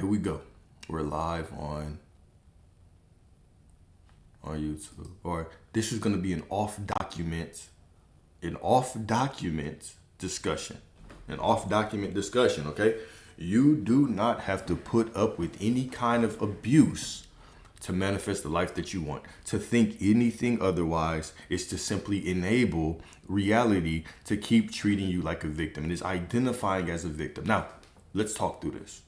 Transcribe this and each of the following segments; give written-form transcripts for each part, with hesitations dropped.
here we go. We're live on YouTube. All right, this is going to be an off-document discussion. An off-document discussion, okay? You do not have to put up with any kind of abuse to manifest the life that you want. To think anything otherwise is to simply enable reality to keep treating you like a victim. It is identifying as a victim. Now, let's talk through this.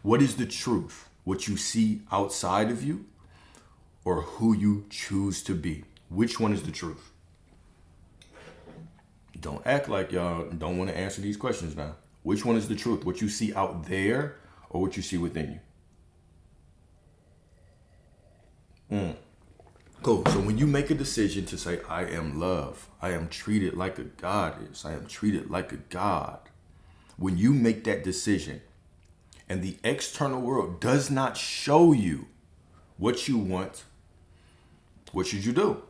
What is the truth? What you see outside of you or who you choose to be? Which one is the truth? Don't act like y'all don't want to answer these questions now. Which one is the truth? What you see out there or what you see within you? Cool. So when you make a decision to say, I am love, I am treated like a goddess, I am treated like a god. When you make that decision and the external world does not show you what you want, what should you do?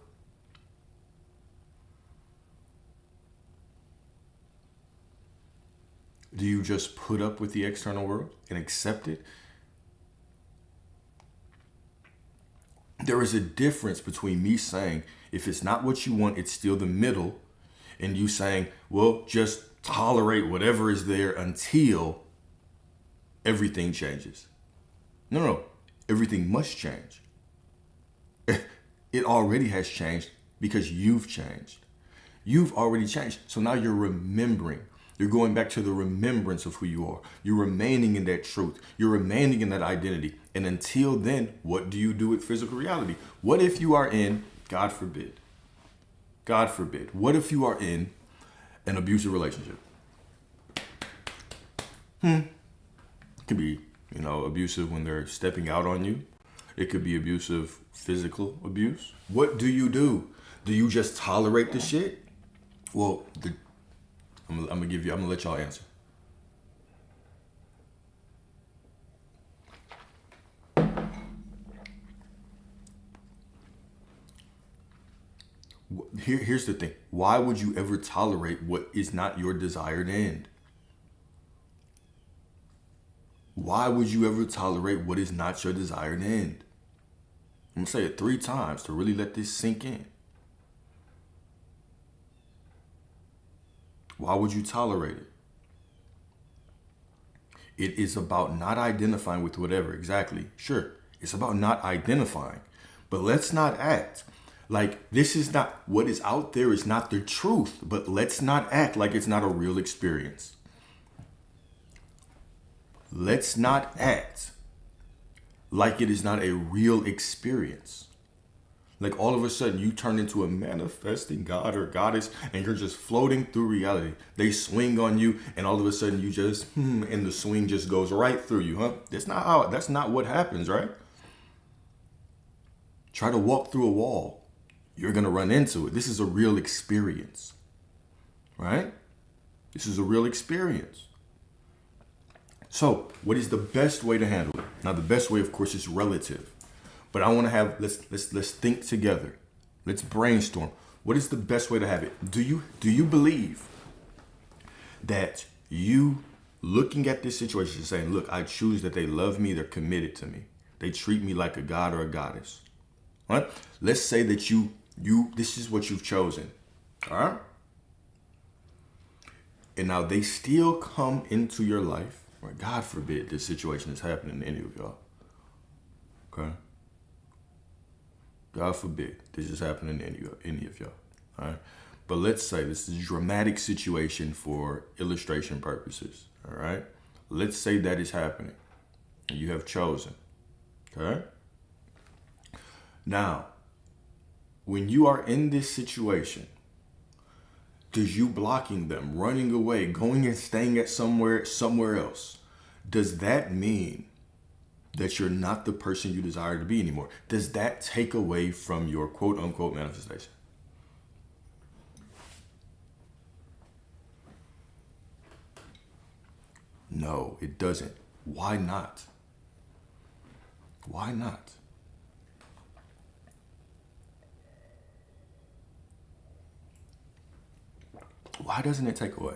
Do you just put up with the external world and accept it? There is a difference between me saying, if it's not what you want, it's still the middle, and you saying, well, just tolerate whatever is there until everything changes. No. Everything must change. It already has changed because you've changed. You've already changed. So now you're remembering. You're going back to the remembrance of who you are. You're remaining in that truth. You're remaining in that identity. And until then, what do you do with physical reality? What if you are in, God forbid, what if you are in an abusive relationship? It could be, abusive when they're stepping out on you. It could be abusive physical abuse. What do? Do you just tolerate the shit? Well, I'm gonna let y'all answer. Here's the thing. Why would you ever tolerate what is not your desired end? Why would you ever tolerate what is not your desired end? I'm gonna say it 3 times to really let this sink in. Why would you tolerate it? It is about not identifying with whatever. Exactly. Sure. It's about not identifying. But let's not act like this is not what is out there is not the truth. But let's not act like it's not a real experience. Let's not act like it is not a real experience. Like all of a sudden you turn into a manifesting god or goddess and you're just floating through reality. They swing on you and all of a sudden you just, and the swing just goes right through you, huh? That's not what happens, right? Try to walk through a wall. You're going to run into it. This is a real experience, right? This is a real experience. So what is the best way to handle it? Now, the best way, of course, is relative. But I want to have, let's think together. Let's brainstorm. What is the best way to have it? Do you believe that you looking at this situation saying, look, I choose that they love me, they're committed to me. They treat me like a god or a goddess. All right? Let's say that this is what you've chosen. All right? And now they still come into your life, or God forbid this situation is happening to any of y'all. Okay? God forbid this is happening to any of y'all. All right? But let's say this is a dramatic situation for illustration purposes. All right? Let's say that is happening. And you have chosen. Okay? Now, when you are in this situation, does you blocking them, running away, going and staying at somewhere else, does that mean that you're not the person you desire to be anymore? Does that take away from your quote unquote manifestation? No, it doesn't. Why not? Why not? Why doesn't it take away?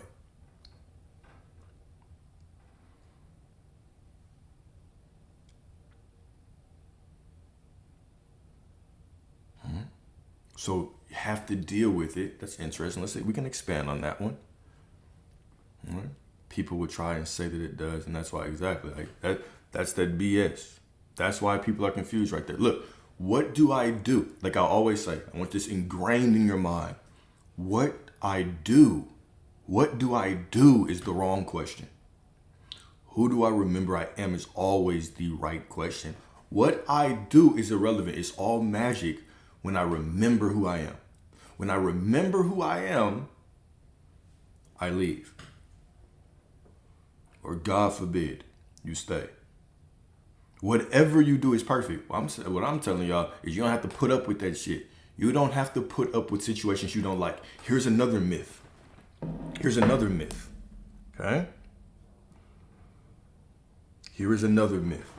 to deal with it. That's interesting. Let's see, we can expand on that one. All right. People would try and say that it does, and that's why exactly like that. That's that BS. That's why people are confused right there. Look, what do I do? Like I always say, I want this ingrained in your mind. What I do, what do I do is the wrong question. Who do I remember I am is always the right question. What I do is irrelevant. It's all magic when I remember who I am. When I remember who I am, I leave. Or God forbid, you stay. Whatever you do is perfect. What I'm telling y'all is you don't have to put up with that shit. You don't have to put up with situations you don't like. Here's another myth. Here's another myth. Okay? Here is another myth.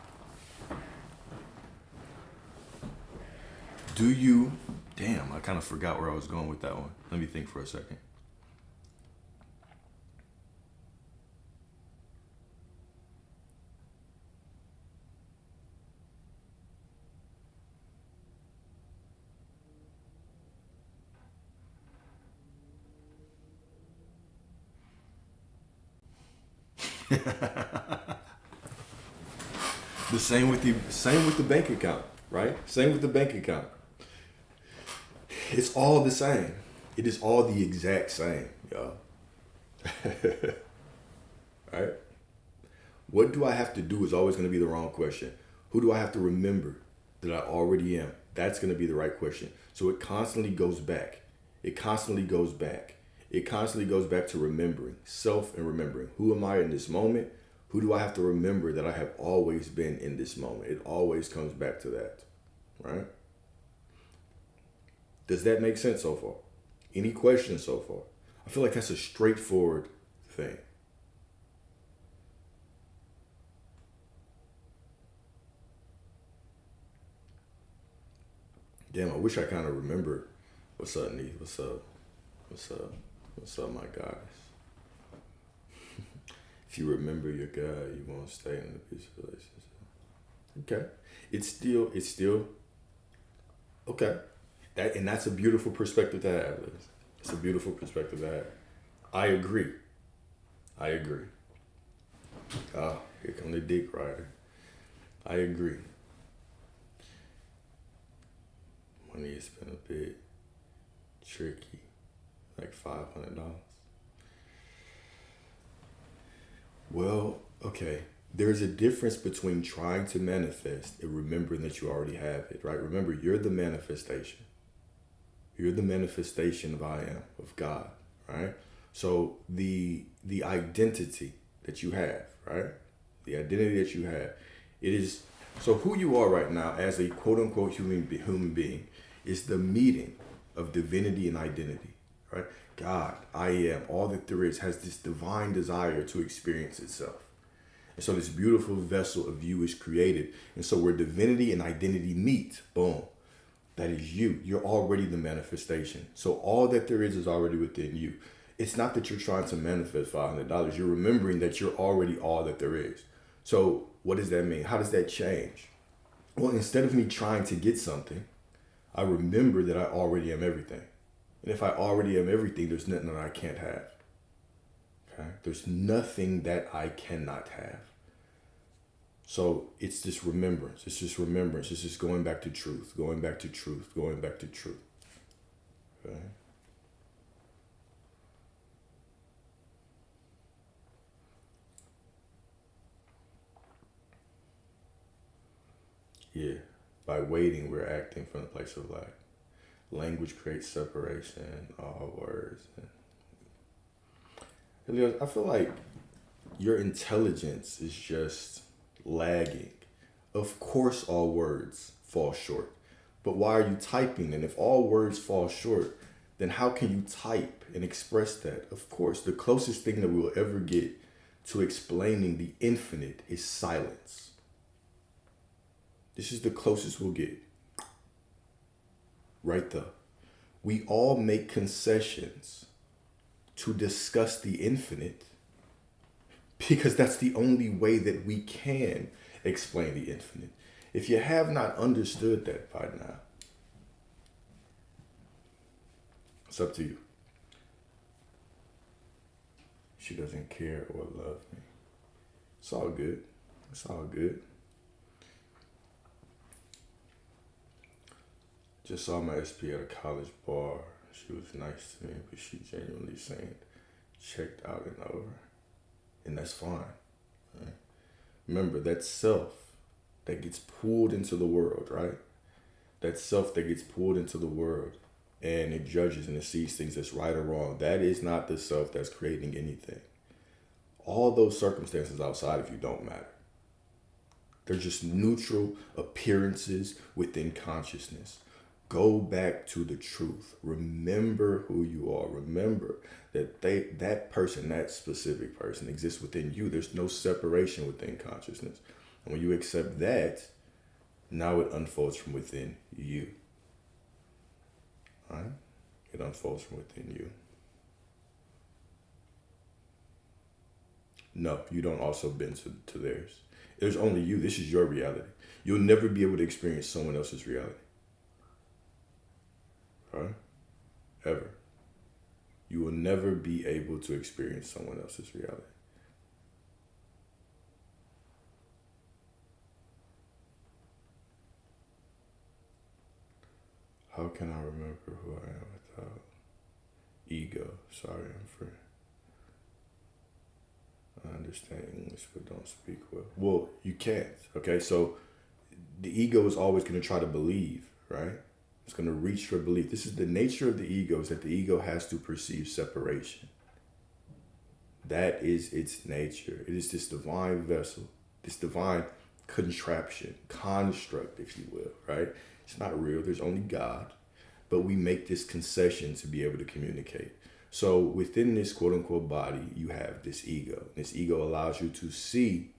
Damn, I kind of forgot where I was going with that one. Let me think for a second. The same with the bank account, right? Same with the bank account. It's all the same. It is all the exact same, y'all. Right? What do I have to do is always going to be the wrong question. Who do I have to remember that I already am? That's going to be the right question. So it constantly goes back. It constantly goes back. It constantly goes back to remembering, self and remembering. Who am I in this moment? Who do I have to remember that I have always been in this moment? It always comes back to that, right? Does that make sense so far? Any questions so far? I feel like that's a straightforward thing. Damn, I wish I kind of remember. What's up, Nee? What's up? What's up? What's up, my guys? If you remember your God, you won't stay in a peaceful relationship. Okay. It's still okay. That's a beautiful perspective to have, Liz. It's a beautiful perspective to have. I agree. Ah, here come the dick rider. I agree. Money has been a bit tricky. Like $500. Well, okay. There's a difference between trying to manifest and remembering that you already have it, right? Remember, you're the manifestation. You're the manifestation of I am, of God, right? So the identity that you have, right? The identity that you have, it is, so who you are right now as a quote unquote human being is the meeting of divinity and identity, right? God, I am, all that there is, has this divine desire to experience itself. And so this beautiful vessel of you is created. And so where divinity and identity meet, boom, that is you. You're already the manifestation. So all that there is already within you. It's not that you're trying to manifest $500. You're remembering that you're already all that there is. So what does that mean? How does that change? Well, instead of me trying to get something, I remember that I already am everything. And if I already am everything, there's nothing that I can't have. Okay? There's nothing that I cannot have. So it's this remembrance. It's just remembrance. It's just going back to truth, going back to truth, going back to truth. Okay? Yeah. By waiting, we're acting from the place of lack. Language creates separation, all words. Elias, I feel like your intelligence is just lagging. Of course, all words fall short. But why are you typing? And if all words fall short, then how can you type and express that? Of course, the closest thing that we will ever get to explaining the infinite is silence. This is the closest we'll get. Right there. We all make concessions to discuss the infinite because that's the only way that we can explain the infinite. If you have not understood that by now, It's up to you. She doesn't care or love me. It's all good. It's all good. Just saw my SP at a college bar. She was nice to me, but she genuinely seemed checked out and over. And that's fine. Right? Remember, that self that gets pulled into the world, right? That self that gets pulled into the world and it judges and it sees things that's right or wrong, that is not the self that's creating anything. All those circumstances outside of you don't matter. They're just neutral appearances within consciousness. Go back to the truth. Remember who you are. Remember that that person, that specific person exists within you. There's no separation within consciousness. And when you accept that, now it unfolds from within you. All right? It unfolds from within you. No, you don't also bend to theirs. There's only you. This is your reality. You'll never be able to experience someone else's reality. Right? Ever. You will never be able to experience someone else's reality. How can I remember who I am without ego? Sorry, I'm free. I understand English but don't speak well. Well, you can't. Okay, so the ego is always going to try to believe, right? It's going to reach for belief. This is the nature of the ego, is that the ego has to perceive separation. That is its nature. It is this divine vessel, this divine contraption, construct, if you will, right? It's not real. There's only God. But we make this concession to be able to communicate. So within this quote unquote body, you have this ego. This ego allows you to see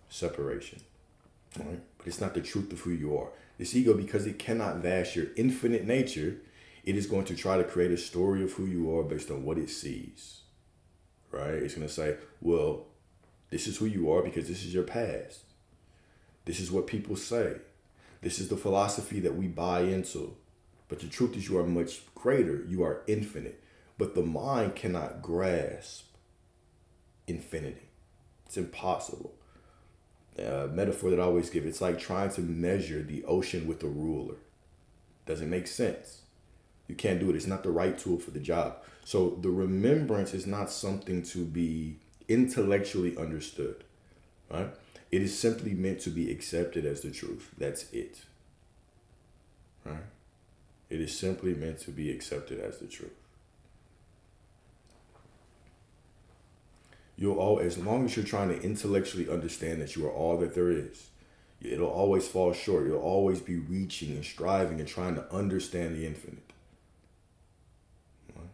separation, right? But it's not the truth of who you are. This ego, because it cannot vast your infinite nature, it is going to try to create a story of who you are based on what it sees, right? It's going to say, well, this is who you are because this is your past. This is what people say. This is the philosophy that we buy into. But the truth is you are much greater. You are infinite. But the mind cannot grasp infinity. It's impossible. Metaphor that I always give, it's like trying to measure the ocean with a ruler. Doesn't make sense. You can't do it. It's not the right tool for the job. So the remembrance is not something to be intellectually understood, right? It is simply meant to be accepted as the truth. That's it, right? It is simply meant to be accepted as the truth. You'll all, as long as you're trying to intellectually understand that you are all that there is, it'll always fall short. You'll always be reaching and striving and trying to understand the infinite. Right?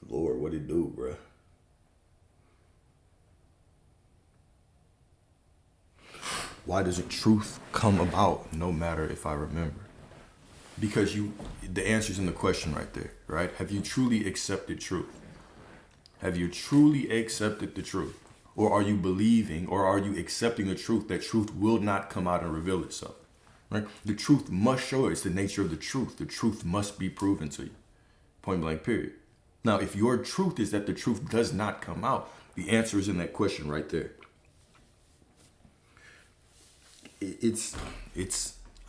Lord, what it do, bruh? Why doesn't truth come about no matter if I remember? Because the answer's in the question right there, right? Have you truly accepted truth? Have you truly accepted the truth? Or are you believing, or are you accepting the truth that truth will not come out and reveal itself, right? The truth must show. It's the nature of the truth. The truth must be proven to you. Point blank, period. Now, if your truth is that the truth does not come out, the answer is in that question right there. It's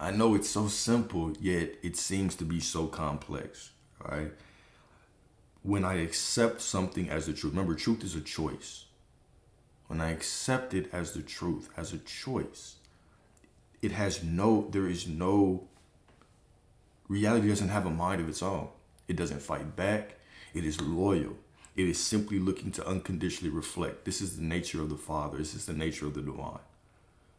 I know it's so simple, yet it seems to be so complex, right? When I accept something as the truth, remember, truth is a choice. When I accept it as the truth, as a choice, there is no, reality doesn't have a mind of its own. It doesn't fight back. It is loyal. It is simply looking to unconditionally reflect. This is the nature of the Father. This is the nature of the divine.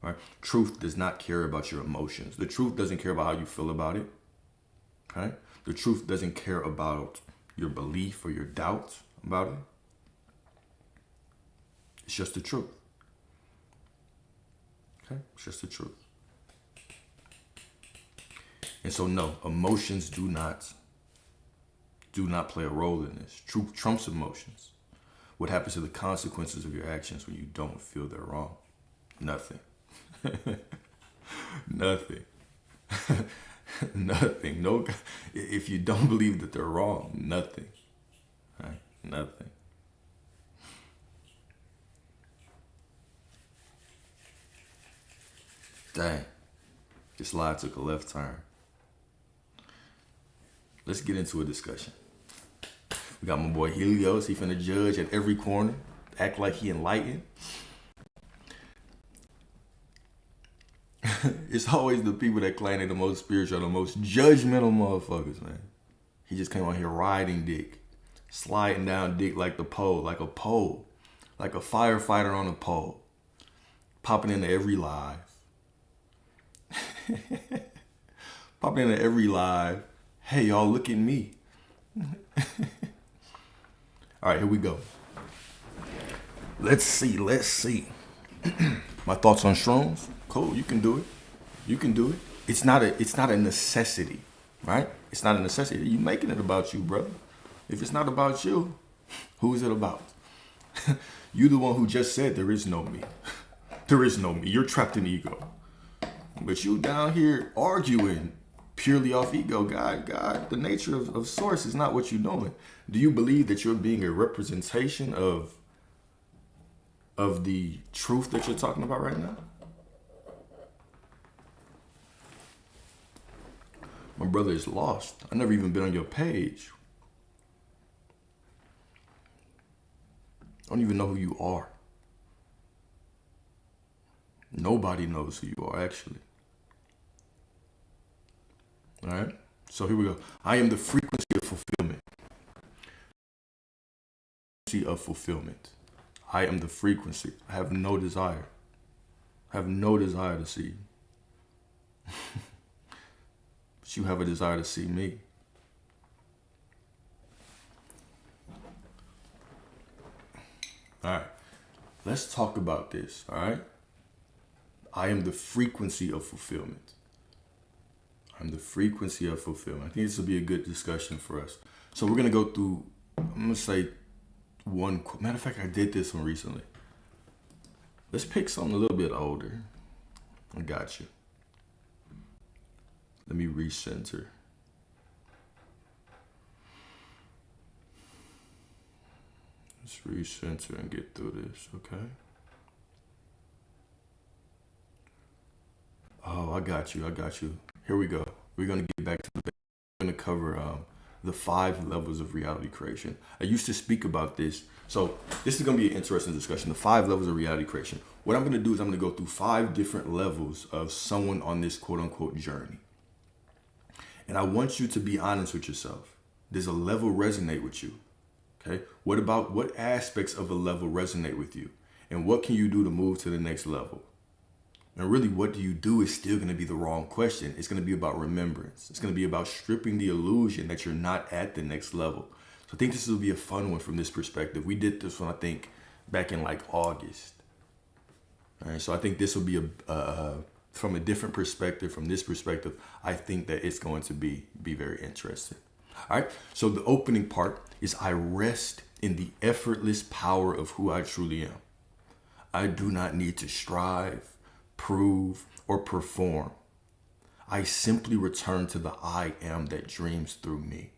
Right? Truth does not care about your emotions. The truth doesn't care about how you feel about it. Okay? The truth doesn't care about your belief or your doubts about it. It's just the truth. Okay? It's just the truth. And so no, emotions do not play a role in this. Truth trumps emotions. What happens to the consequences of your actions when you don't feel they're wrong? Nothing. Nothing. Nothing. No, if you don't believe that they're wrong, nothing. Right? Nothing. Dang. This lie took a left turn. Let's get into a discussion. We got my boy Helios. He finna judge at every corner. Act like he enlightened. It's always the people that claim they're the most spiritual, the most judgmental motherfuckers, man. He just came out here riding dick. Sliding down dick like the pole, like a pole. Like a firefighter on a pole. Popping into every live. Popping into every live. Hey, y'all, look at me. All right, here we go. Let's see. My thoughts on shrooms. Cool, you can do it. You can do it. It's not a necessity, right? It's not a necessity. You making it about you, brother. If it's not about you, who is it about? You the one who just said there is no me. There is no me. You're trapped in ego. But you down here arguing purely off ego. God, the nature of source is not what you're doing. Do you believe that you're being a representation of the truth that you're talking about right now? My brother is lost. I never even been on your page. I don't even know who you are. Nobody knows who you are, actually. All right? So here we go. I am the frequency of fulfillment. Of fulfillment. I am the frequency. I have no desire. I have no desire to see you. But you have a desire to see me. All right. Let's talk about this, all right? I am the frequency of fulfillment. I'm the frequency of fulfillment. I think this will be a good discussion for us. So we're going to go through, I'm going to say one, matter of fact, I did this one recently. Let's pick something a little bit older. I got you. Let me recenter. Let's recenter and get through this, okay? Oh, I got you. Here we go. We're going to get back to the basics. We're going to cover the 5 levels of reality creation. I used to speak about this. So this is going to be an interesting discussion. The 5 levels of reality creation. What I'm going to do is I'm going to go through 5 different levels of someone on this quote unquote journey. And I want you to be honest with yourself. Does a level resonate with you? Okay. What aspects of a level resonate with you? And what can you do to move to the next level? And really, what do you do is still going to be the wrong question. It's going to be about remembrance. It's going to be about stripping the illusion that you're not at the next level. So I think this will be a fun one from this perspective. We did this one, I think, back in like August. All right. So I think this will be from a different perspective. From this perspective, I think that it's going to be very interesting. All right. So the opening part is I rest in the effortless power of who I truly am. I do not need to strive, prove, or perform. I simply return to the I am that dreams through me.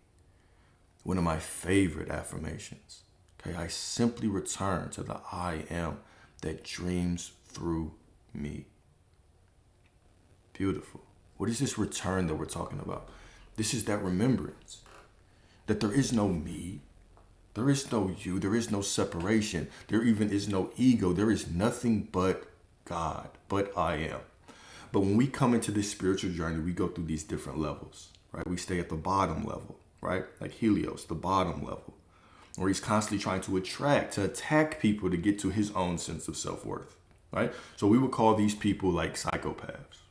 One of my favorite affirmations. Okay, I simply return to the I am that dreams through me. Beautiful. What is this return that we're talking about? This is that remembrance that there is no me. There is no you. There is no separation. There even is no ego. There is nothing but God, but I am. But when we come into this spiritual journey, we go through these different levels, right? We stay at the bottom level, right? Like Helios, the bottom level, where he's constantly trying to attack people to get to his own sense of self-worth, right? So we would call these people like psychopaths,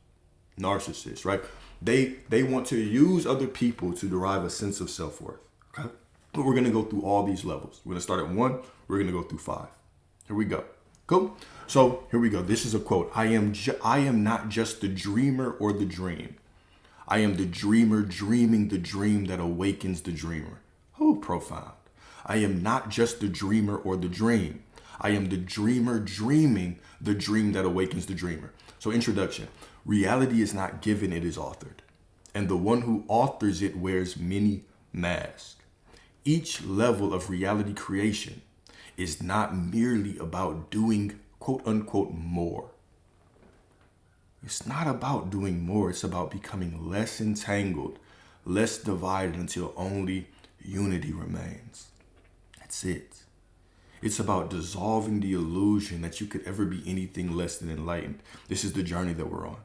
narcissists, right? They want to use other people to derive a sense of self-worth, okay? But we're going to go through all these levels. We're going to start at 1. We're going to go through 5. Here we go. Cool. So here we go. This is a quote. I am not just the dreamer or the dream. I am the dreamer dreaming the dream that awakens the dreamer. Oh, profound. I am not just the dreamer or the dream. I am the dreamer dreaming the dream that awakens the dreamer. So introduction, reality is not given, it is authored. And the one who authors it wears many masks. Each level of reality creation is not merely about doing quote unquote more. It's not about doing more. It's about becoming less entangled, less divided until only unity remains. That's it. It's about dissolving the illusion that you could ever be anything less than enlightened. This is the journey that we're on.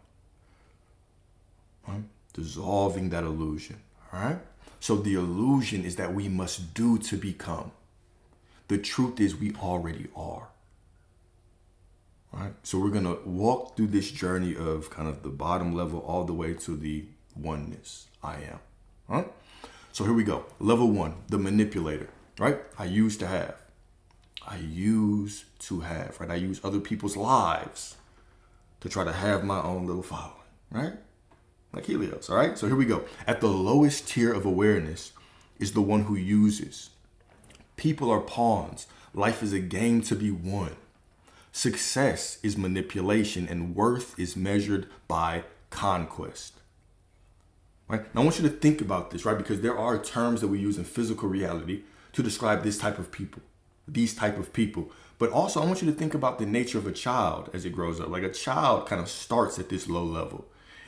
Right? Dissolving that illusion. All right? So the illusion is that we must do to become. The truth is we already are. Right? So we're going to walk through this journey of kind of the bottom level all the way to the oneness. I am. Right? So here we go. Level 1, the manipulator. Right? I used to have. I use to have. Right? I use other people's lives to try to have my own little following. Right? Like Helios. All right? So here we go. At the lowest tier of awareness is the one who uses. People are pawns. Life is a game to be won. Success is manipulation and worth is measured by conquest. Right? Now I want you to think about this, right? Because there are terms that we use in physical reality to describe this type of people, these type of people. But also I want you to think about the nature of a child as it grows up. Like a child kind of starts at this low level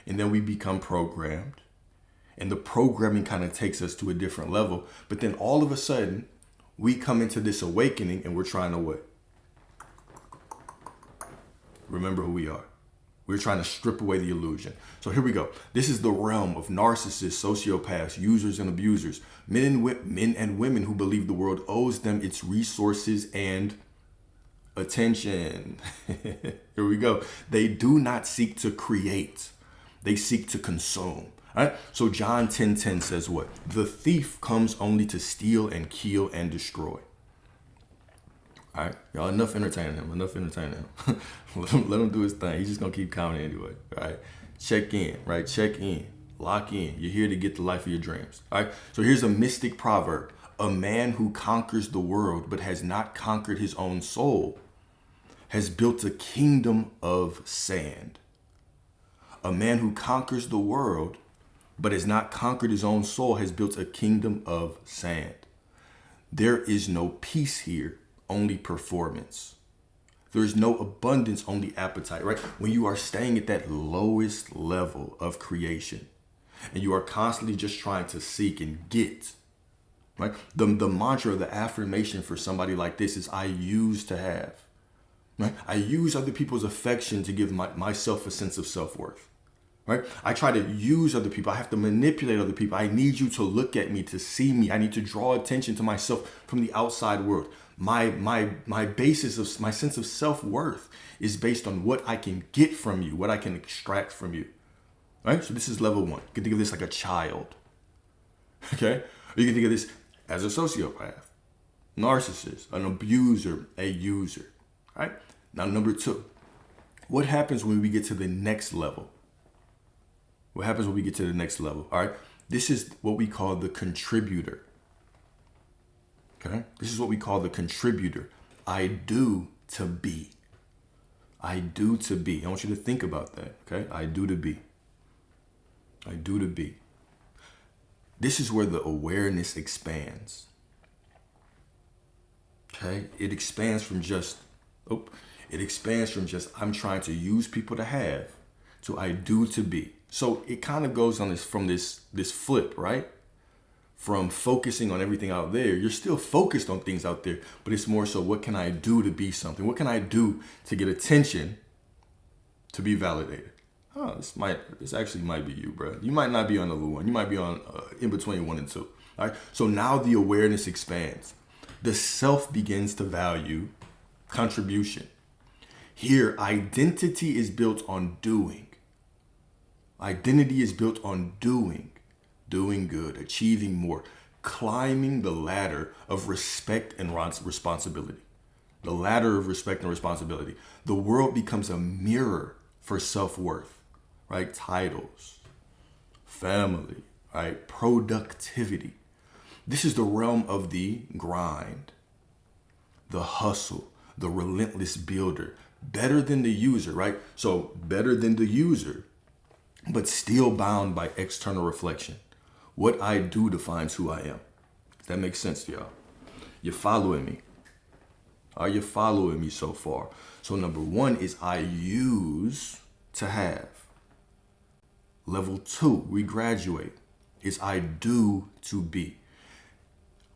and then we become programmed and the programming kind of takes us to a different level. But then all of a sudden we come into this awakening and we're trying to what? Remember who we are. We're trying to strip away the illusion. So here we go. This is the realm of narcissists, sociopaths, users, and abusers. Men and women who believe the world owes them its resources and attention. Here we go. They do not seek to create. They seek to consume. All right? So John 10:10 says what? The thief comes only to steal and kill and destroy. All right, y'all, enough entertaining him. let him do his thing. He's just going to keep counting anyway. All right, check in, right? Check in, lock in. You're here to get the life of your dreams. All right, so here's a mystic proverb. A man who conquers the world but has not conquered his own soul has built a kingdom of sand. A man who conquers the world but has not conquered his own soul has built a kingdom of sand. There is no peace here. Only performance. There is no abundance, only appetite, right? When you are staying at that lowest level of creation and you are constantly just trying to seek and get, right? The mantra, the affirmation for somebody like this is I use to have, right? I use other people's affection to give myself a sense of self-worth, right? I try to use other people. I have to manipulate other people. I need you to look at me, to see me. I need to draw attention to myself from the outside world. My basis of my sense of self-worth is based on what I can get from you, what I can extract from you. Right? So this is level 1. You can think of this like a child. Okay? Or you can think of this as a sociopath, narcissist, an abuser, a user. Right? Now, number 2. What happens when we get to the next level? What happens when we get to the next level? All right? This is what we call the contributor. Okay? This is what we call the contributor. I do to be. I do to be. I want you to think about that. Okay? I do to be. I do to be. This is where the awareness expands. Okay? It expands from just I'm trying to use people to have to I do to be. So it kind of goes on this flip, right? From focusing on everything out there, you're still focused on things out there, but it's more so what can I do to be something? What can I do to get attention to be validated? Oh, this actually might be you, bro. You might not be on level 1. You might be on in between 1 and 2. All right. So now the awareness expands. The self begins to value contribution. Here, identity is built on doing. Identity is built on doing good, achieving more, climbing the ladder of respect and responsibility. The ladder of respect and responsibility. The world becomes a mirror for self-worth, right? Titles, family, right? Productivity. This is the realm of the grind, the hustle, the relentless builder, better than the user, right? So better than the user, but still bound by external reflection. What I do defines who I am. Does that make sense to y'all? You're following me. Are you following me so far? So number one is I use to have. Level two, we graduate, is I do to be.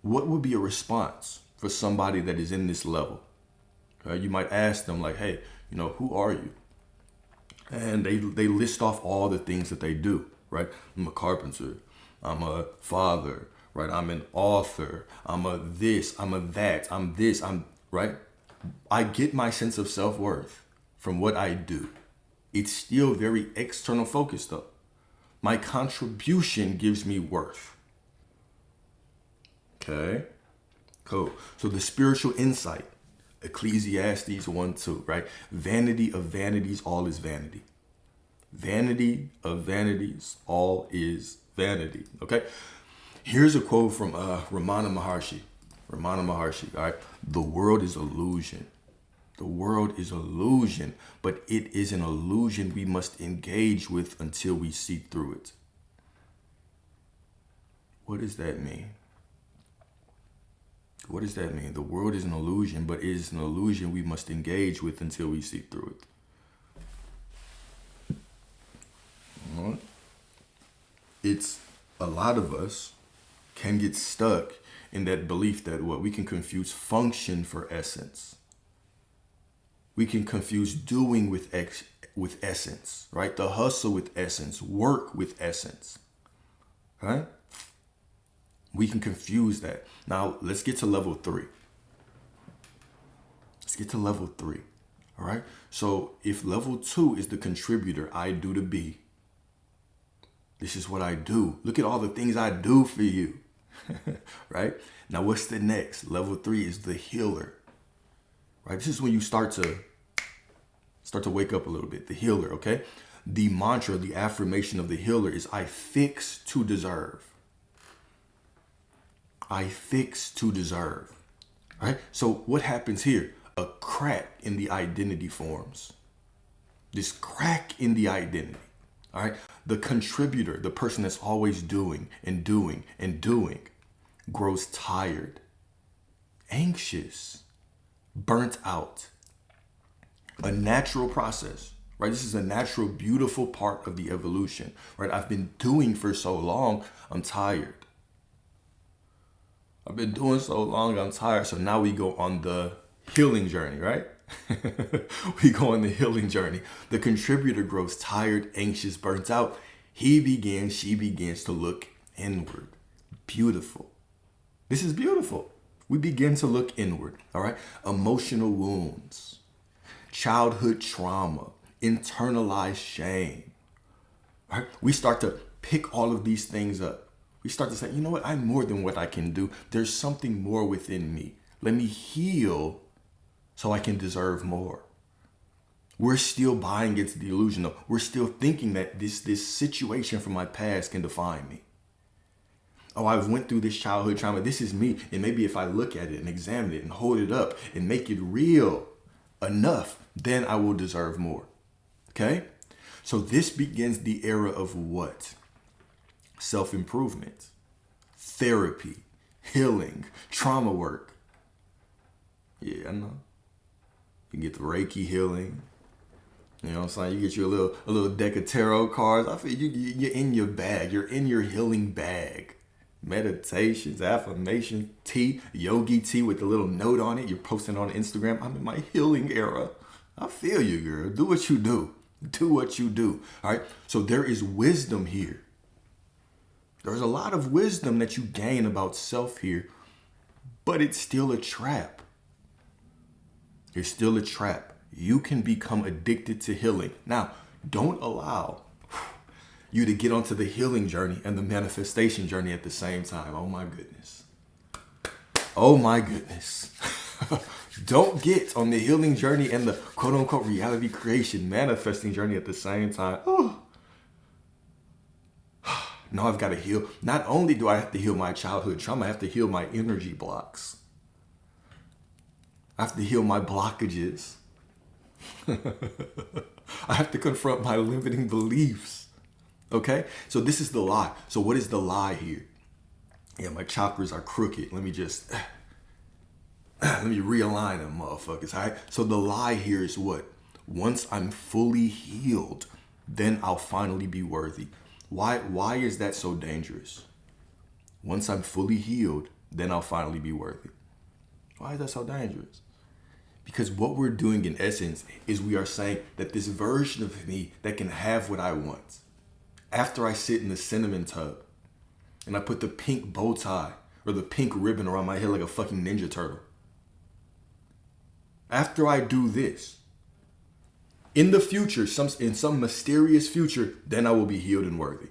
What would be a response for somebody that is in this level? You might ask them like, hey, who are you? And they list off all the things that they do, right? I'm a carpenter. I'm a father, right? I'm an author. I'm a this, I'm a that, I'm this, I'm, right? I get my sense of self-worth from what I do. It's still very external focused though. My contribution gives me worth. Okay, cool. So the spiritual insight, Ecclesiastes 1:2, right? Vanity of vanities, all is vanity. Vanity of vanities, all is vanity. Okay, here's a quote from Ramana Maharshi. Ramana Maharshi, all right? The world is illusion. The world is illusion, but it is an illusion we must engage with until we see through it. What does that mean? What does that mean? The world is an illusion, but it is an illusion we must engage with until we see through it. All right. It's a lot of us can get stuck in that belief that we can confuse function for essence. We can confuse doing with essence, right? The hustle with essence, work with essence, right? We can confuse that. Now, let's get to level 3. Let's get to level 3, all right? So if level 2 is the contributor, I do to be. This is what I do. Look at all the things I do for you, right? Now, what's the next? Level 3 is the healer, right? This is when you start to wake up a little bit. The healer, okay? The mantra, the affirmation of the healer is I fix to deserve. I fix to deserve, right? So what happens here? A crack in the identity forms. This crack in the identity, all right? The contributor, the person that's always doing and doing and doing, grows tired, anxious, burnt out. A natural process, right? This is a natural, beautiful part of the evolution, right? I've been doing for so long, I'm tired. I've been doing so long, I'm tired. So now we go on the healing journey, right? We go on the healing journey. The contributor grows tired, anxious, burnt out. She begins to look inward. Beautiful. This is beautiful. We begin to look inward, all right? Emotional wounds, childhood trauma, internalized shame, right? We start to pick all of these things up. We start to say, you know what? I'm more than what I can do. There's something more within me. Let me heal so I can deserve more. We're still buying into the illusion of, we're still thinking that this situation from my past can define me. Oh, I've went through this childhood trauma. This is me. And maybe if I look at it and examine it and hold it up and make it real enough, then I will deserve more. Okay? So this begins the era of what? Self-improvement, therapy, healing, trauma work. Yeah, I know. You can get the Reiki healing. You know what I'm saying? You get you a little deck of tarot cards. I feel you're in your bag. You're in your healing bag. Meditations, affirmations, tea, yogi tea with a little note on it. You're posting on Instagram. I'm in my healing era. I feel you, girl. Do what you do. Do what you do. All right. So there is wisdom here. There's a lot of wisdom that you gain about self here, but it's still a trap. It's still a trap. You can become addicted to healing. Now, don't allow you to get onto the healing journey and the manifestation journey at the same time. Oh my goodness. Oh my goodness. Don't get on the healing journey and the quote unquote reality creation manifesting journey at the same time. Oh. No, I've got to heal. Not only do I have to heal my childhood trauma, I have to heal my energy blocks. I have to heal my blockages. I have to confront my limiting beliefs. Okay? So this is the lie. So what is the lie here? Yeah, my chakras are crooked. Let me realign them, motherfuckers. All right? So the lie here is what? Once I'm fully healed, then I'll finally be worthy. Why is that so dangerous? Once I'm fully healed, then I'll finally be worthy. Why is that so dangerous? Because what we're doing in essence is we are saying that this version of me that can have what I want, after I sit in the cinnamon tub and I put the pink bow tie or the pink ribbon around my head like a fucking Ninja Turtle, after I do this, in the future, in some mysterious future, then I will be healed and worthy.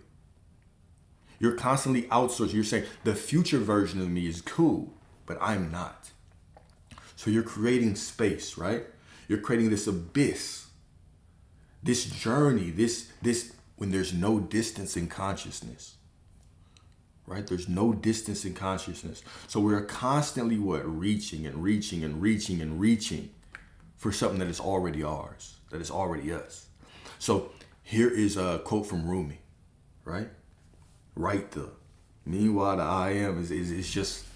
You're constantly outsourcing. You're saying the future version of me is cool, but I'm not. So you're creating space, right? You're creating this abyss, this journey, this when there's no distance in consciousness, right? There's no distance in consciousness. So we're constantly reaching and reaching and reaching and reaching for something that is already ours, that is already us. So here is a quote from Rumi, right? Meanwhile, the I am is just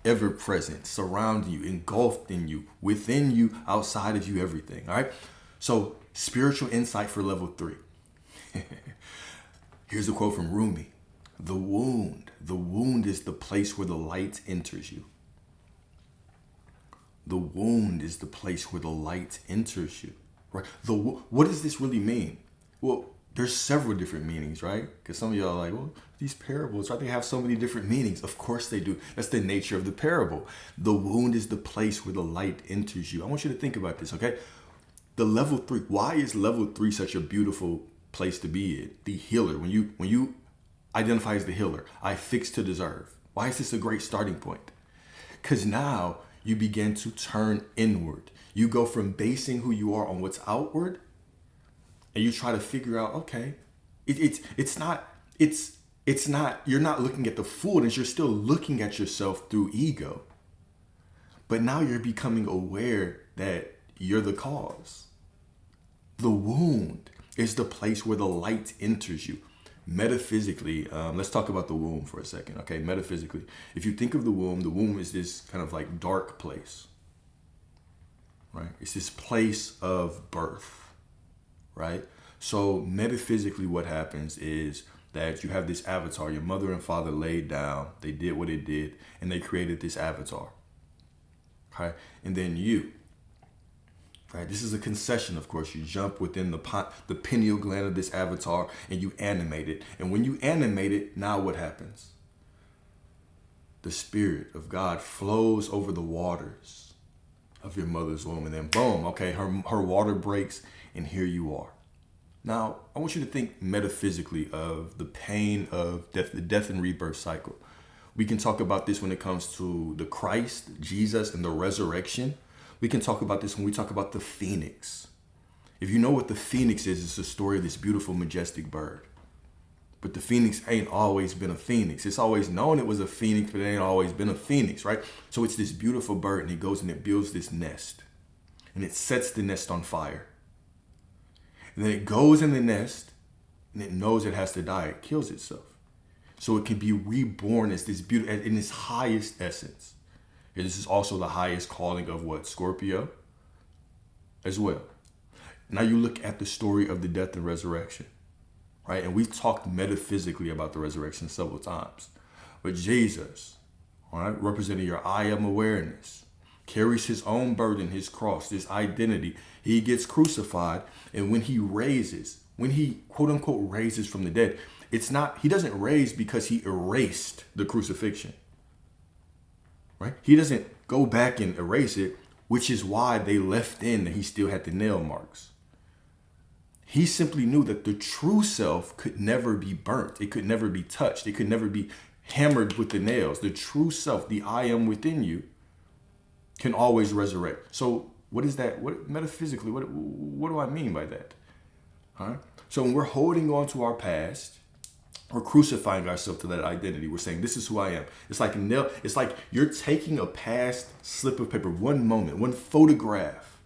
ever present, surrounding you, engulfed in you, within you, outside of you, everything. All right. So spiritual insight for level 3. Here's a quote from Rumi. The wound is the place where the light enters you. The wound is the place where the light enters you, right? What does this really mean? Well, there's several different meanings, right? Because some of y'all are like, well, these parables, right? They have so many different meanings. Of course they do. That's the nature of the parable. The wound is the place where the light enters you. I want you to think about this, okay? The level 3, why is level 3 such a beautiful place to be in? The healer, when you identify as the healer, I fix to deserve. Why is this a great starting point? Because now you begin to turn inward. You go from basing who you are on what's outward, and you try to figure out, okay, it's not, you're not looking at the fullness, you're still looking at yourself through ego. But now you're becoming aware that you're the cause. The wound is the place where the light enters you. Metaphysically, let's talk about the womb for a second, okay? Metaphysically, if you think of the womb is this kind of like dark place, right? It's this place of birth. Right? So metaphysically what happens is that you have this avatar. Your mother and father laid down. They did what it did, and they created this avatar. Okay? And then you, right? This is a concession, of course. You jump within the pineal gland of this avatar, and you animate it. And when you animate it, now what happens? The Spirit of God flows over the waters of your mother's womb, and then boom, okay, her water breaks, and here you are. Now, I want you to think metaphysically of the pain of death, the death and rebirth cycle. We can talk about this when it comes to the Christ, Jesus, and the resurrection. We can talk about this when we talk about the phoenix. If you know what the phoenix is, it's the story of this beautiful, majestic bird. But the phoenix ain't always been a phoenix. It's always known it was a phoenix, but it ain't always been a phoenix, right? So it's this beautiful bird, and it goes and it builds this nest. And it sets the nest on fire. And then it goes in the nest, and it knows it has to die. It kills itself. So it can be reborn as this beauty in its highest essence. And this is also the highest calling of what? Scorpio as well. Now you look at the story of the death and resurrection, right? And we've talked metaphysically about the resurrection several times. But Jesus, all right, representing your I am awareness, carries his own burden, his cross, this identity. He gets crucified, and when he quote unquote raises from the dead, he doesn't raise because he erased the crucifixion, right? He doesn't go back and erase it, which is why they left in that he still had the nail marks. He simply knew that the true self could never be burnt. It could never be touched. It could never be hammered with the nails. The true self, the I am within you, can always resurrect. So what is that? What metaphysically, what do I mean by that? All right. So when we're holding on to our past, We're crucifying ourselves to that identity. We're saying, this is who I am. It's like you're taking a past slip of paper, one moment, one photograph.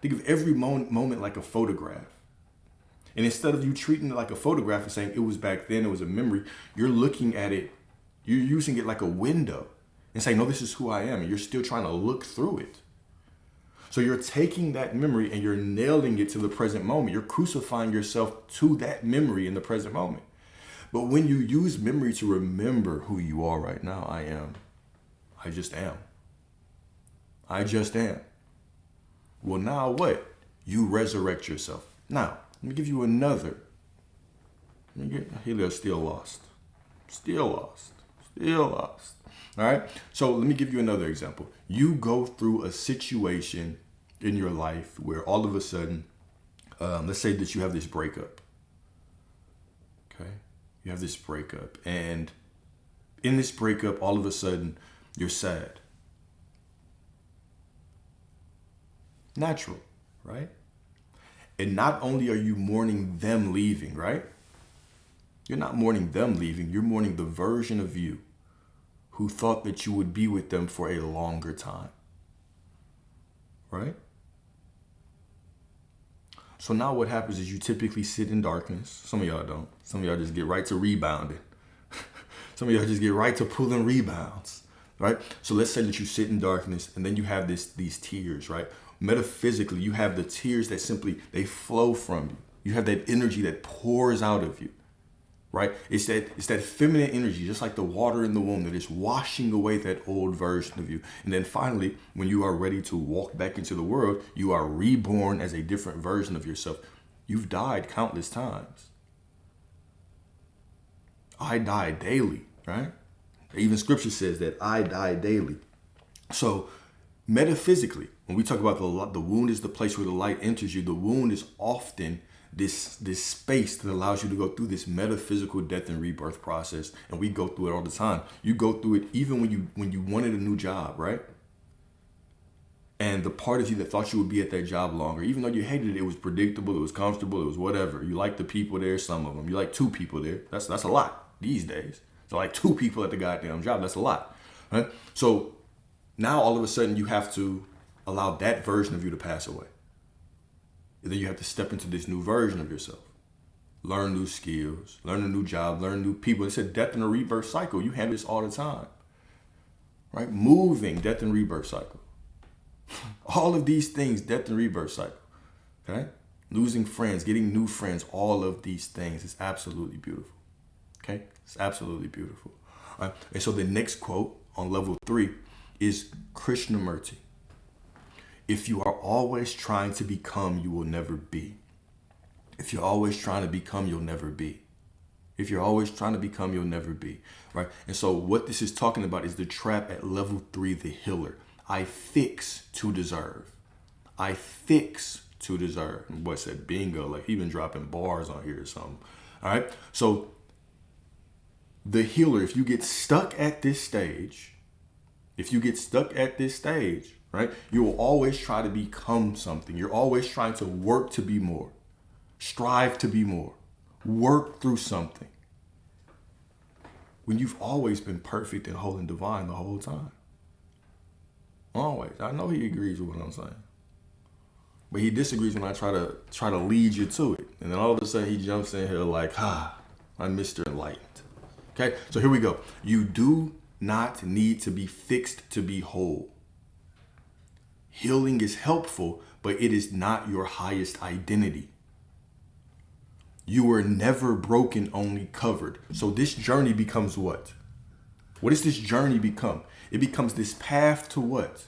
Think of every moment like a photograph. And instead of you treating it like a photograph and saying it was back then, it was a memory, you're looking at it, you're using it like a window and saying, no, this is who I am. And you're still trying to look through it. So you're taking that memory and you're nailing it to the present moment. You're crucifying yourself to that memory in the present moment. But when you use memory to remember who you are right now, I just am. I just am. Well, now what? You resurrect yourself. Now, let me give you another. Helio's still lost. Still lost. Still lost. All right? So let me give you another example. You go through a situation in your life where all of a sudden, let's say that you have this breakup. Okay? You have this breakup. And in this breakup, all of a sudden, you're sad. Natural, right? And not only are you mourning them leaving, right? You're not mourning them leaving. You're mourning the version of you who thought that you would be with them for a longer time, right? So now what happens is you typically sit in darkness. Some of y'all don't. Some of y'all just get right to rebounding. Some of y'all just get right to pulling rebounds, right? So let's say that you sit in darkness and then you have these tears, right? Metaphysically, you have the tears that simply, they flow from you. You have that energy that pours out of you, right? It's that feminine energy, just like the water in the womb that is washing away that old version of you. And then finally, when you are ready to walk back into the world, you are reborn as a different version of yourself. You've died countless times. I die daily, right? Even scripture says that I die daily. So metaphysically, when we talk about the wound is the place where the light enters you, the wound is often this space that allows you to go through this metaphysical death and rebirth process. And we go through it all the time. You go through it even when you wanted a new job, right? And the part of you that thought you would be at that job longer, even though you hated it, it was predictable, it was comfortable, it was whatever. You like the people there, some of them. You like 2 people there. That's a lot these days. So like 2 people at the goddamn job, that's a lot, right? So now all of a sudden you have to allow that version of you to pass away. And then you have to step into this new version of yourself. Learn new skills, learn a new job, learn new people. It's a death and a rebirth cycle. You handle this all the time, right? Moving, death and rebirth cycle. All of these things, death and rebirth cycle, okay? Losing friends, getting new friends, all of these things is absolutely beautiful, okay? It's absolutely beautiful. All right? And so the next quote on level 3 is Krishnamurti. If you are always trying to become, you will never be. If you're always trying to become, you'll never be. If you're always trying to become, you'll never be, right? And so what this is talking about is the trap at level 3, the healer. I fix to deserve. I fix to deserve. And boy said bingo, like he been dropping bars on here or something. All right. So the healer, if you get stuck at this stage, right, you will always try to become something. You're always trying to work to be more, strive to be more, work through something, when you've always been perfect and whole and divine the whole time. Always. I know he agrees with what I'm saying, but he disagrees when I try to lead you to it. And then all of a sudden he jumps in here like, I'm Mr. Enlightened. Okay, so here we go. You do not need to be fixed to be whole. Healing is helpful, but it is not your highest identity. You were never broken, only covered. So this journey becomes what? What does this journey become? It becomes this path to what?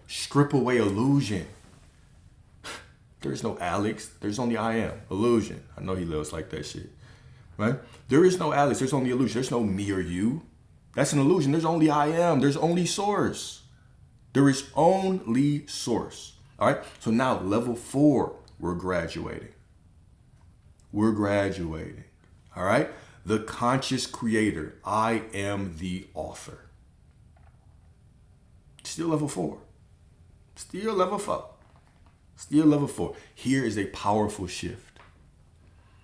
Strip away illusion. There's no Alex. There's only I am. Illusion. I know he lives like that shit. Right? There is no Alex. There's only illusion. There's no me or you. That's an illusion. There's only I am. There's only source. There is only source. All right. So now level 4, we're graduating. We're graduating. All right. The conscious creator. I am the author. Still level 4. Still level 4. Still level 4. Here is a powerful shift.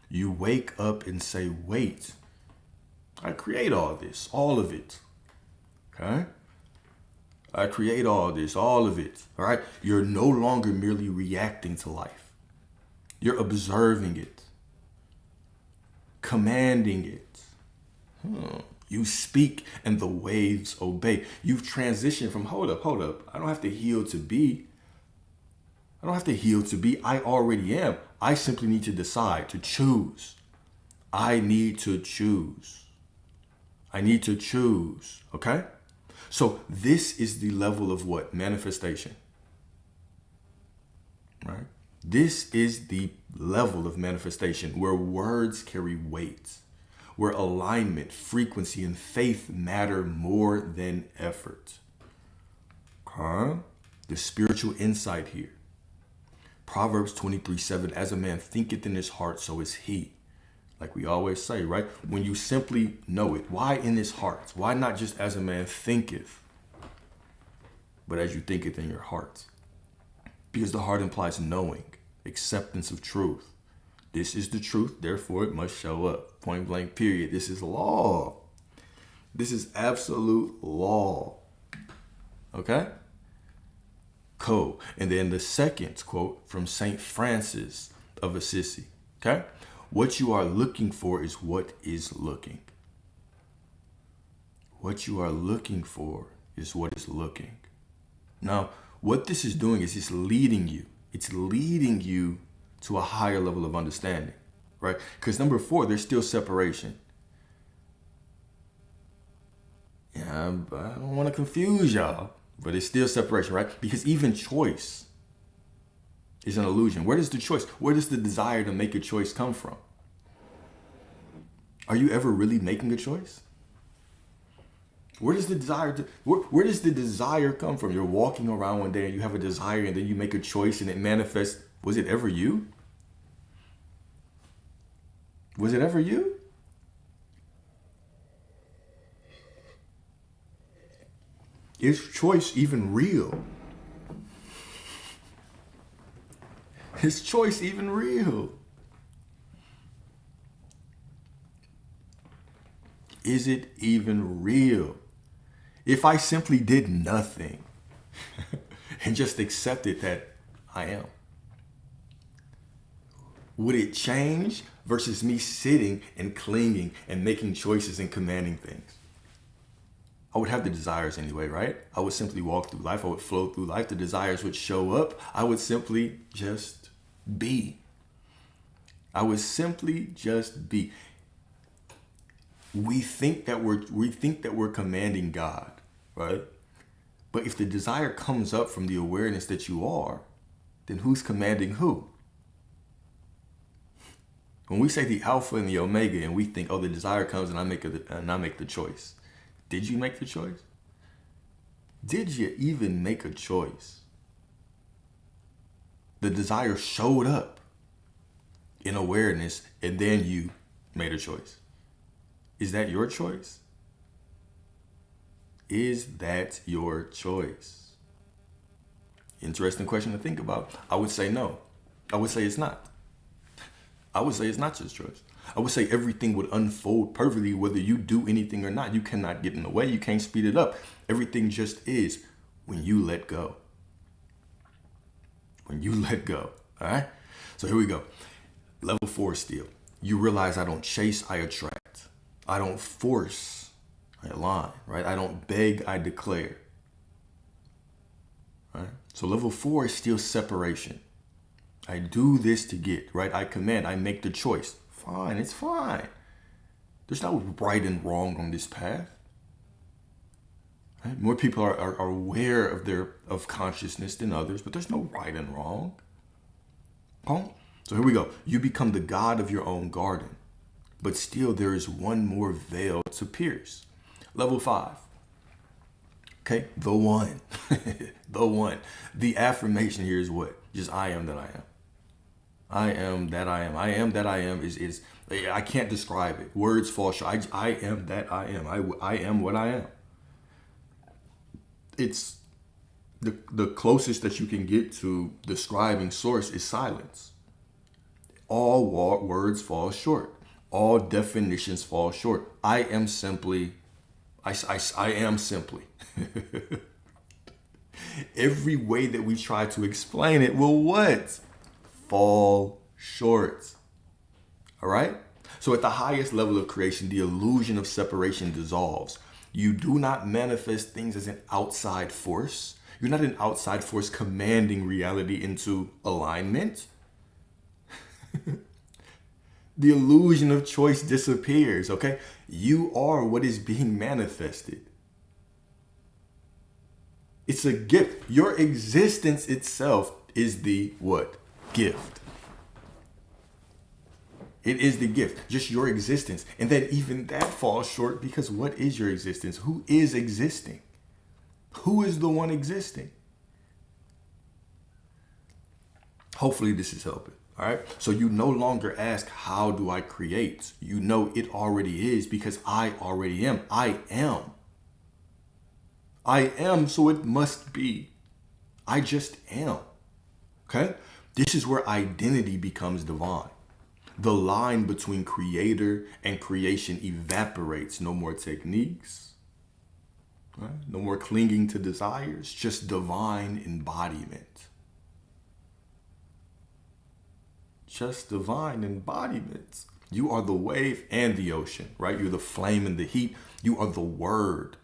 You wake up and say, wait, I create all this, all of it. Okay? I create all this, all of it. All right? You're no longer merely reacting to life. You're observing it, commanding it. You speak and the waves obey. You've transitioned from hold up. I don't have to heal to be. I don't have to heal to be. I already am. I simply need to decide, to choose. I need to choose. I need to choose. Okay? So this is the level of what? Manifestation. Right? This is the level of manifestation where words carry weight, where alignment, frequency, and faith matter more than effort. Okay? The spiritual insight here. Proverbs 23:7, as a man thinketh in his heart, so is he. Like we always say, right? When you simply know it, why in his heart? Why not just as a man thinketh, but as you thinketh in your heart? Because the heart implies knowing, acceptance of truth. This is the truth, therefore it must show up. Point blank, period. This is law. This is absolute law. Okay? Cool. And then the second quote from St. Francis of Assisi. Okay? What you are looking for is what is looking. What you are looking for is what is looking. Now, what this is doing is it's leading you. It's leading you to a higher level of understanding, right? Because number 4, there's still separation. Yeah, I don't want to confuse y'all, but it's still separation, right? Because even choice is an illusion. Where does the choice, where does the desire to make a choice come from? Are you ever really making a choice? Where does the desire come from? You're walking around one day and you have a desire and then you make a choice and it manifests. Was it ever you? Was it ever you? Is choice even real? Is choice even real? Is it even real? If I simply did nothing and just accepted that I am, would it change versus me sitting and clinging and making choices and commanding things? I would have the desires anyway, right? I would simply walk through life. I would flow through life. The desires would show up. I would simply just be. I would simply just be. We think that we're commanding God, right? But if the desire comes up from the awareness that you are, then who's commanding who? When we say the Alpha and the Omega and we think, oh, the desire comes and I make the choice. Did you make the choice? Did you even make a choice? The desire showed up in awareness and then you made a choice. Is that your choice? Is that your choice? Interesting question to think about. I would say no. I would say it's not. I would say it's not your choice. I would say everything would unfold perfectly whether you do anything or not. You cannot get in the way. You can't speed it up. Everything just is when you let go. When you let go. All right? So here we go. Level 4 still. You realize I don't chase, I attract. I don't force, I align, right? I don't beg, I declare. Right? So level 4 is still separation. I do this to get, right? I command, I make the choice. Fine, it's fine. There's no right and wrong on this path. Right? More people are aware of consciousness than others, but there's no right and wrong. Oh, so here we go. You become the God of your own garden. But still there is one more veil to pierce. Level 5. Okay, the one. The one. The affirmation here is what? Just I am that I am. I am that I am. I am that I am is I can't describe it. Words fall short. I am that I am. I am what I am. It's the closest that you can get to describing source is silence. All words fall short. All definitions fall short. I am simply. I am simply. Every way that we try to explain it will what? Fall short. All right? So at the highest level of creation, the illusion of separation dissolves. You do not manifest things as an outside force. You're not an outside force commanding reality into alignment. The illusion of choice disappears, okay? You are what is being manifested. It's a gift. Your existence itself is the what? Gift. It is the gift, just your existence. And then even that falls short because what is your existence? Who is existing? Who is the one existing? Hopefully this is helping. All right. So you no longer ask, how do I create? You know it already is because I already am. I am. I am, so it must be. I just am. Okay. This is where identity becomes divine. The line between creator and creation evaporates. No more techniques. Right? No more clinging to desires. Just divine embodiment. Just divine embodiment. You are the wave and the ocean, right? You're the flame and the heat. You are the word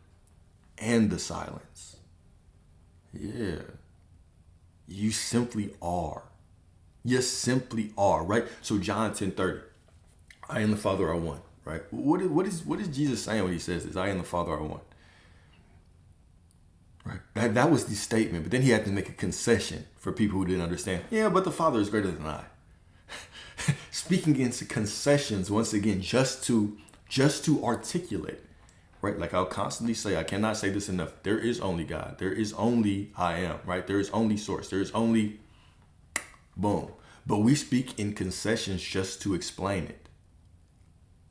and the silence. Yeah. You simply are. You simply are, right? So John 10:30, I and the Father are one, right? What is Jesus saying when he says this? I and the Father are one. Right? That was the statement, but then he had to make a concession for people who didn't understand. Yeah, but the Father is greater than I. Speaking into concessions once again, just to articulate, right? Like I'll constantly say, I cannot say this enough. There is only God. There is only I am, right? There is only source. There is only boom. But we speak in concessions just to explain it.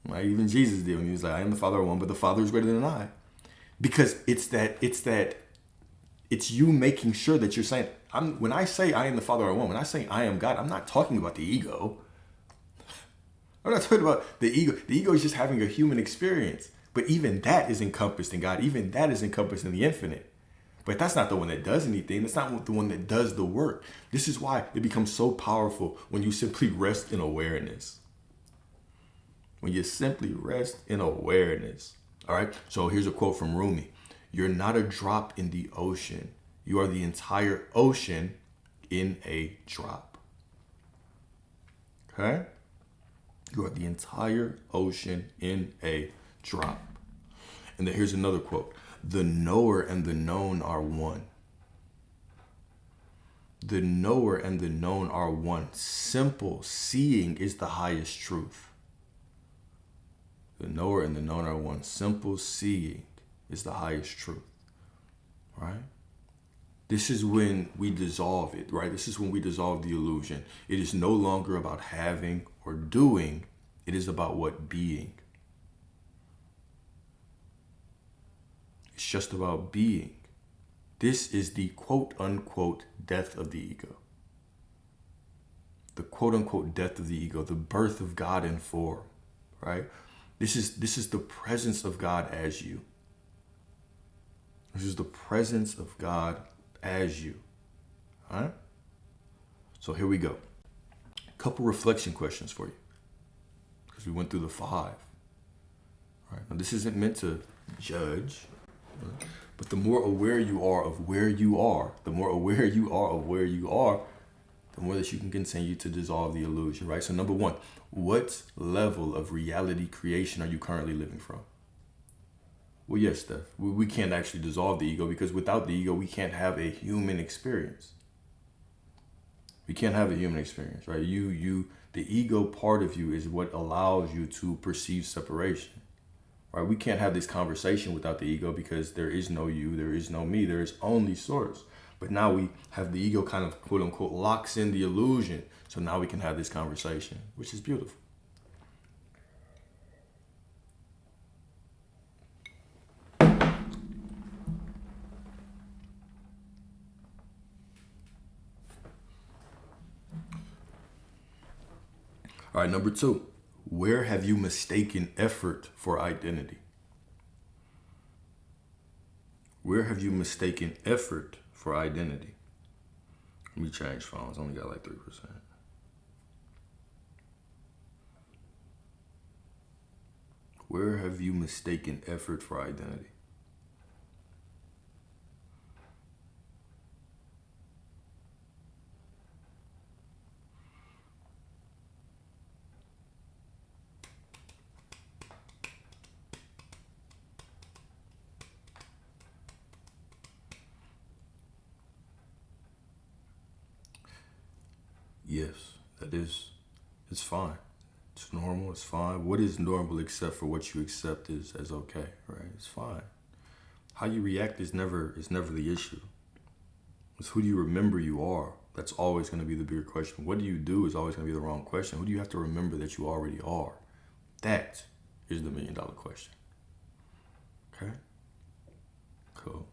Right? Even Jesus did when he was like, I am the Father of one, but the Father is greater than I. Because it's you making sure that you're saying, when I say I am the Father of one, when I say I am God, I'm not talking about the ego. I'm not talking about the ego. The ego is just having a human experience. But even that is encompassed in God. Even that is encompassed in the infinite. But that's not the one that does anything. That's not the one that does the work. This is why it becomes so powerful when you simply rest in awareness. When you simply rest in awareness. All right. So here's a quote from Rumi. You're not a drop in the ocean. You are the entire ocean in a drop. Okay? You are the entire ocean in a drop. And then here's another quote. The knower and the known are one. The knower and the known are one. Simple seeing is the highest truth. The knower and the known are one. Simple seeing is the highest truth. Right? This is when we dissolve it, right? This is when we dissolve the illusion. It is no longer about having or doing. It is about what being. It's just about being. This is the quote unquote death of the ego. The quote unquote death of the ego, the birth of God in form, right? This is the presence of God as you. This is the presence of God as you. All right? So here we go. A couple reflection questions for you. Because we went through the 5. All right? Now this isn't meant to judge. But the more aware you are of where you are, the more aware you are of where you are, the more that you can continue to dissolve the illusion, right? So number 1, what level of reality creation are you currently living from? Well, yes, Steph, we can't actually dissolve the ego because without the ego, we can't have a human experience. We can't have a human experience, right? The ego part of you is what allows you to perceive separation. Right? We can't have this conversation without the ego because there is no you, there is no me, there is only source. But now we have the ego kind of quote unquote locks in the illusion. So now we can have this conversation, which is beautiful. All right, number 2, Where have you mistaken effort for identity? Where have you mistaken effort for identity? Let me change phones. Only got like 3%. Where have you mistaken effort for identity? Yes, it's fine. It's normal, it's fine. What is normal except for what you accept is as okay, right? It's fine. How you react is never the issue. It's who do you remember you are? That's always going to be the bigger question. What do you do is always going to be the wrong question. Who do you have to remember that you already are? That is the $1,000,000 question. Okay? Cool.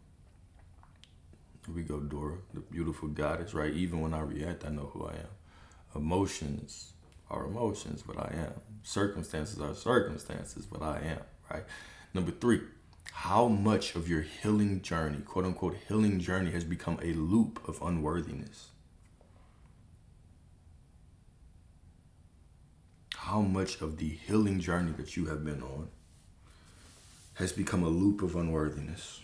Here we go, Dora, the beautiful goddess, right? Even when I react, I know who I am. Emotions are emotions, but I am. Circumstances are circumstances, but I am, right? Number 3, how much of your healing journey, quote unquote healing journey, has become a loop of unworthiness? How much of the healing journey that you have been on has become a loop of unworthiness?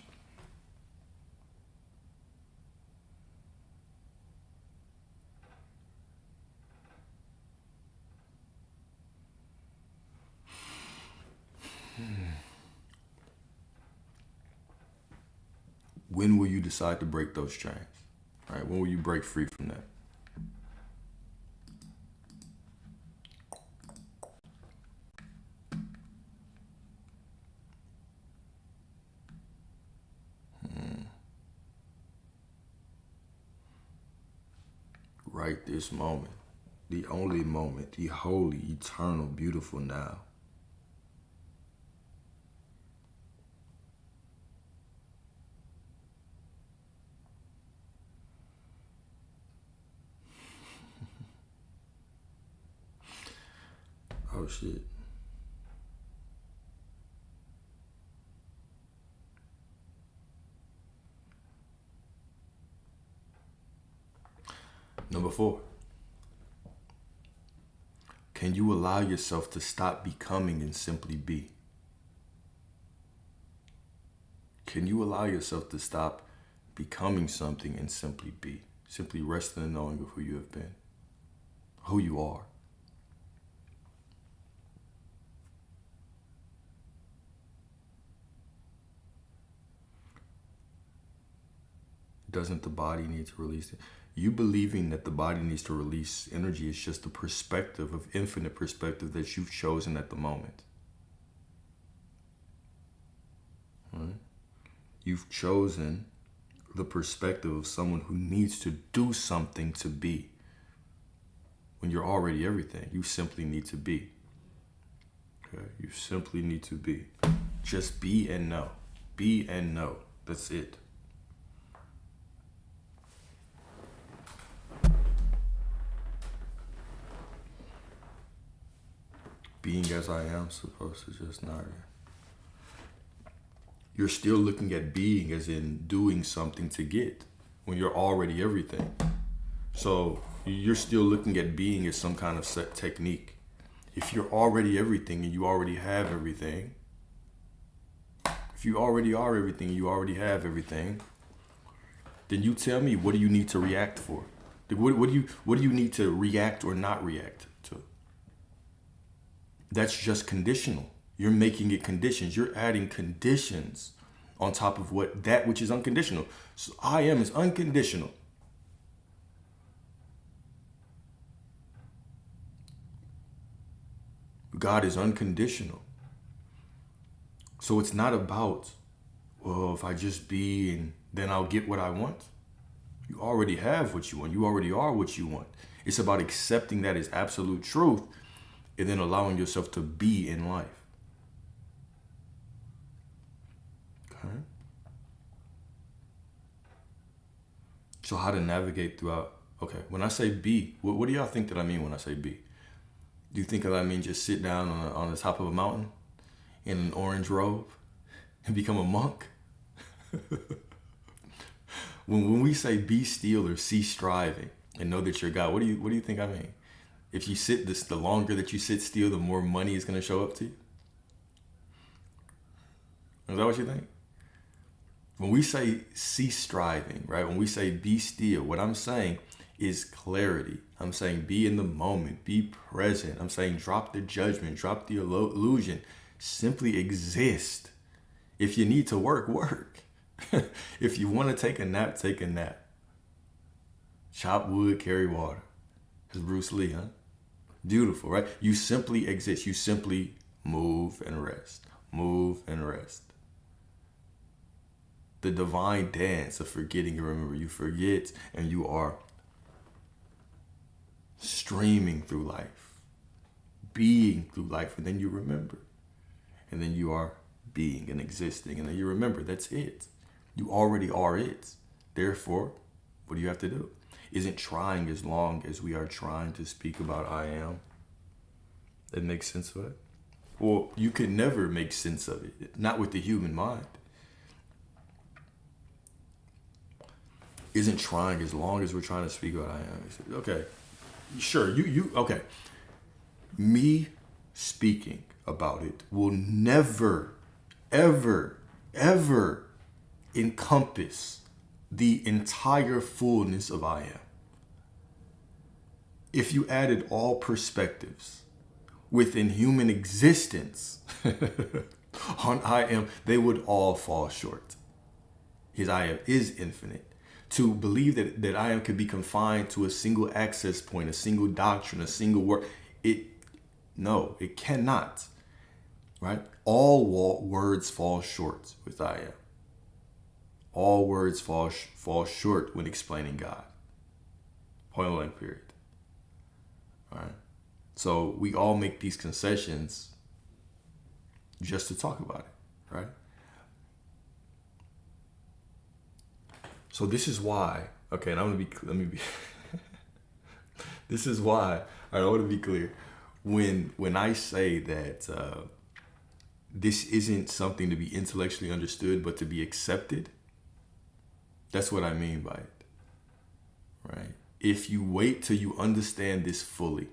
When will you decide to break those chains? All right, when will you break free from that? Right this moment, the only moment, the holy, eternal, beautiful now. Oh shit. Number 4, can you allow yourself to stop becoming and simply be? Can you allow yourself to stop becoming something and simply be? Simply rest in the knowing of who you have been, who you are. Doesn't the body need to release it? You believing that the body needs to release energy is just the perspective of infinite perspective that you've chosen at the moment. Right? You've chosen the perspective of someone who needs to do something to be. When you're already everything, you simply need to be. Okay? You simply need to be. Just be and know. Be and know. That's it. Being as I am supposed to just not. You're still looking at being as in doing something to get when you're already everything. So you're still looking at being as some kind of set technique. If you're already everything and you already have everything, if you already are everything and you already have everything, then you tell me, what do you need to react for? What do you need to react or not react to? That's just conditional. You're making it conditions. You're adding conditions on top of that which is unconditional. So I am is unconditional. God is unconditional. So it's not about, well, if I just be and then I'll get what I want. You already have what you want. You already are what you want. It's about accepting that as absolute truth and then allowing yourself to be in life. Okay? So how to navigate throughout. Okay, when I say be, what do y'all think that I mean when I say be? Do you think that means just sit down on the top of a mountain in an orange robe and become a monk? When we say be still or cease striving and know that you're God, what do you think I mean? If you sit this, the longer that you sit still, the more money is going to show up to you. Is that what you think? When we say cease striving, right? When we say be still, what I'm saying is clarity. I'm saying be in the moment, be present. I'm saying drop the judgment, drop the illusion, simply exist. If you need to work, work. If you want to take a nap, take a nap. Chop wood, carry water. It's Bruce Lee, huh? Beautiful, right? You simply exist. You simply move and rest. Move and rest. The divine dance of forgetting and remember. You forget and you are streaming through life, being through life, and then you remember. And then you are being and existing, and then you remember. That's it. You already are it. Therefore, what do you have to do? Isn't trying as long as we are trying to speak about I am. That makes sense of it? Well, you could never make sense of it, not with the human mind. Isn't trying as long as we're trying to speak about I am. Okay, sure, okay. Me speaking about it will never, ever, ever encompass the entire fullness of I am. If you added all perspectives within human existence on I am, they would all fall short. His I am is infinite. To believe that I am could be confined to a single access point, a single doctrine, a single word, no, it cannot. Right? All words fall short with I am. All words fall short when explaining God. Point blank, period. All right. So we all make these concessions just to talk about it, right? So this is why. Okay, and let me be. This is why. I want to be clear. When I say that this isn't something to be intellectually understood, but to be accepted. That's what I mean by it, right? If you wait till you understand this fully,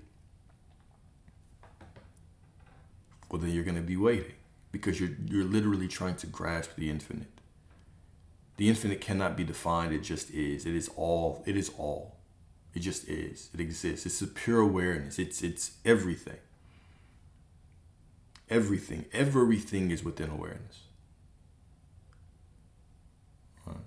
well, then you're going to be waiting because you're literally trying to grasp the infinite. The infinite cannot be defined. It just is. It is all. It is all. It just is. It exists. It's a pure awareness. It's everything. Everything is within awareness. Right.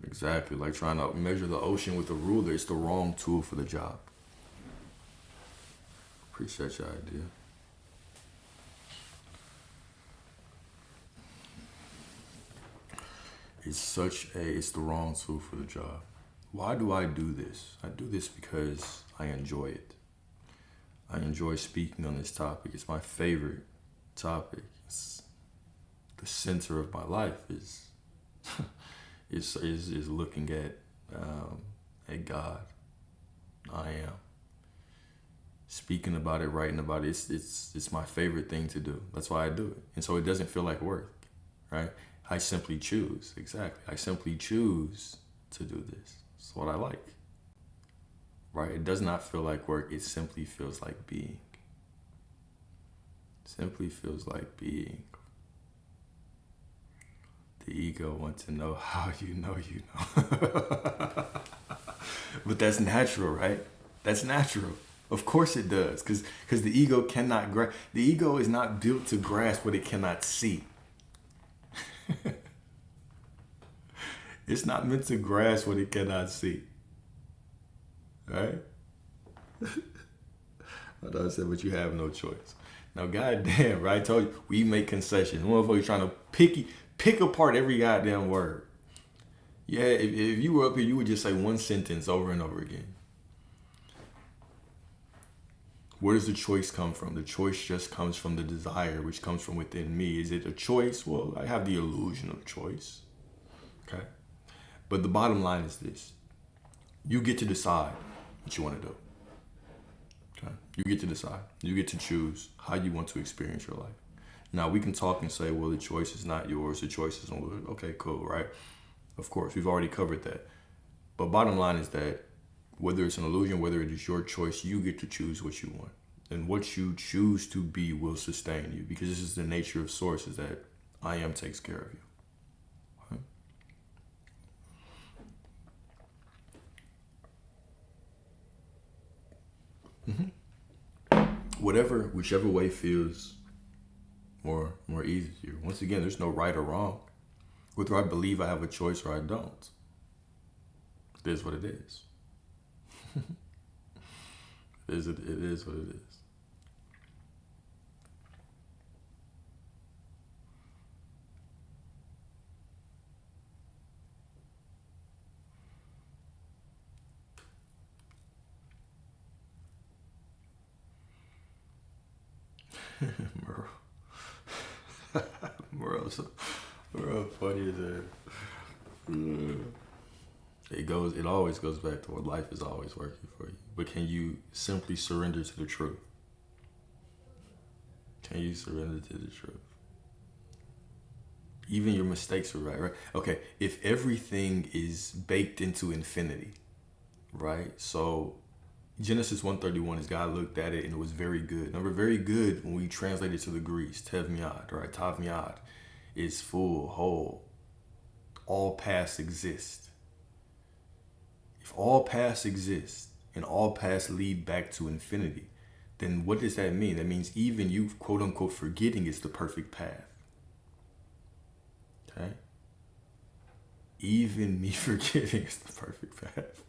Exactly, like trying to measure the ocean with a ruler. It's the wrong tool for the job. Appreciate your idea. It's the wrong tool for the job. Why do I do this? I do this because I enjoy it. I enjoy speaking on this topic. It's my favorite topic. It's the center of my life is is looking at God. I am speaking about it, writing about it. It's my favorite thing to do. That's why I do it, and so it doesn't feel like work, right? I simply choose. Exactly. I simply choose to do this. It's what I like, right? It does not feel like work. It simply feels like being. Simply feels like being. The ego wants to know how you know. But that's natural, right? That's natural. Of course it does, because the ego cannot grasp. The ego is not built to grasp what it cannot see. It's not meant to grasp what it cannot see. Right? I said, but you have no choice. Now, goddamn, right? I told you, we make concessions. Motherfuckers trying to pick apart every goddamn word. Yeah, if you were up here, you would just say one sentence over and over again. Where does the choice come from? The choice just comes from the desire, which comes from within me. Is it a choice? Well, I have the illusion of choice. Okay. But the bottom line is this. You get to decide what you want to do. Okay. You get to decide. You get to choose how you want to experience your life. Now, we can talk and say, well, the choice is not yours. The choice is on yours. Okay, cool, right? Of course, we've already covered that. But bottom line is that whether it's an illusion, whether it is your choice, you get to choose what you want. And what you choose to be will sustain you, because this is the nature of source, is that I am takes care of you. Whichever way feels more easier. Once again, there's no right or wrong. Whether I believe I have a choice or I don't. It is what it is. It is what it is. Merle. Merle funny as that. It always goes back to what life is always working for you. But can you simply surrender to the truth? Can you surrender to the truth? Even your mistakes are right? Okay, if everything is baked into infinity, right? So Genesis 1:31 is God looked at it and it was very good. Remember, very good, when we translate it to the Greeks, tev miad, right? Tav miad is full, whole. All paths exist. If all paths exist and all paths lead back to infinity, then what does that mean? That means even you, quote unquote, forgetting is the perfect path. Okay? Even me forgetting is the perfect path.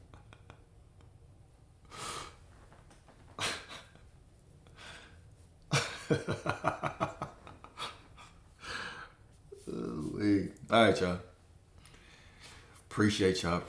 All right, y'all. Appreciate y'all.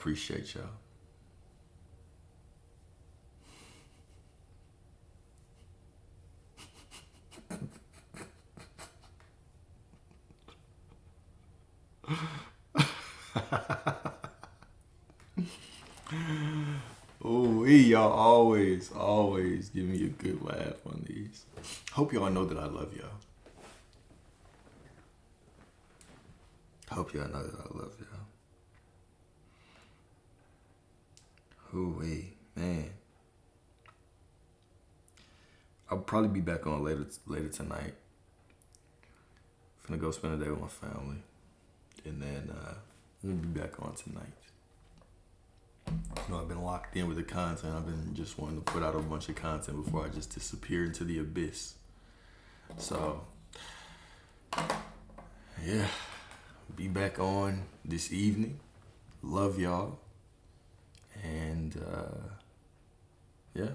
Oh, y'all always give me a good laugh on these. Hope y'all know that I love y'all. Hope y'all know that I love y'all. Oh, man. I'll probably be back on later tonight. Gonna go spend a day with my family, and then we'll be back on tonight. You know, I've been locked in with the content. I've been just wanting to put out a bunch of content before I just disappear into the abyss. So, yeah, be back on this evening. Love y'all. And, yeah,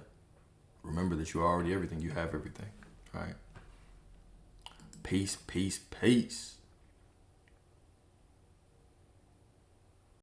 remember that you're already everything. You have everything. All right. Peace.